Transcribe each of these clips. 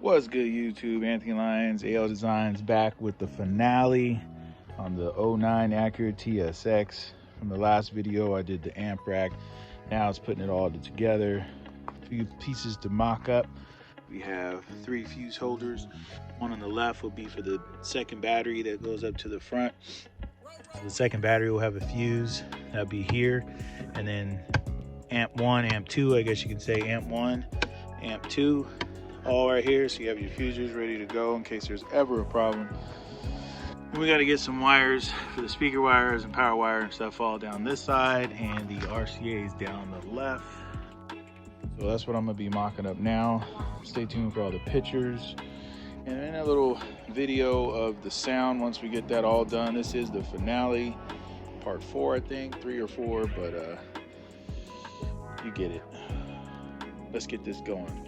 What's good, YouTube? Anthony Lyons, AL Designs, back with the finale on the 09 Acura TSX. From the last video, I did the amp rack. Now it's putting it all together. A few pieces to mock up. We have 3 fuse holders. One on the left will be for the second battery that goes up to the front. So the second battery will have a fuse. That'll be here. And then amp 1, amp 2, I guess you can say amp 1, amp 2. All right here, so you have your fusers ready to go in case there's ever a problem. And we got to get some wires for the speaker wires and power wire and stuff all down this side, and the RCA is down the left. So that's what I'm gonna be mocking up now. Stay tuned for all the pictures and then a little video of the sound once we get that all done. This is the finale, part 4, I think, 3 or 4, but you get it. Let's get this going.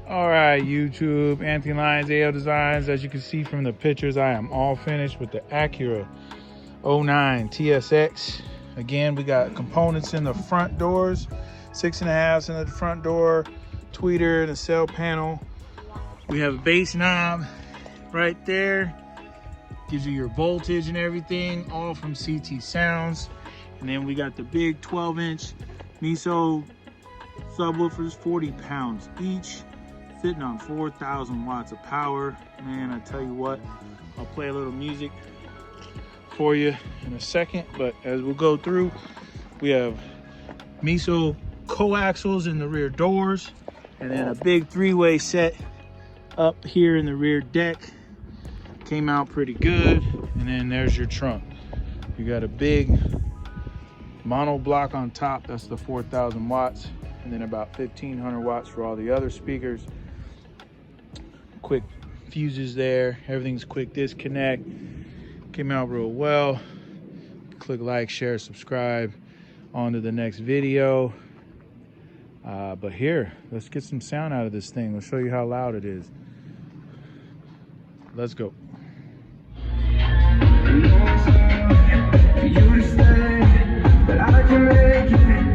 All right, YouTube, Anthony Lyons, AL Designs. As you can see from the pictures, I am all finished with the Acura 09 TSX. Again, we got components in the front doors, 6.5s in the front door, tweeter and a cell panel. We have a bass knob right there. Gives you your voltage and everything, all from CT Sounds. And then we got the big 12-inch Meso subwoofers, 40 pounds each, sitting on 4,000 watts of power. Man, I tell you what, I'll play a little music for you in a second, but as we'll go through, we have Meso coaxials in the rear doors, and then a big 3-way set up here in the rear deck. Came out pretty good. And then there's your trunk. You got a big mono block on top, that's the 4,000 watts, and then about 1,500 watts for all the other speakers. Quick fuses there, everything's quick disconnect. Came out real well. Click like, share, subscribe. On to the next video. But here, let's get some sound out of this thing. I'll show you how loud it is. Let's go. You to say that I can make it.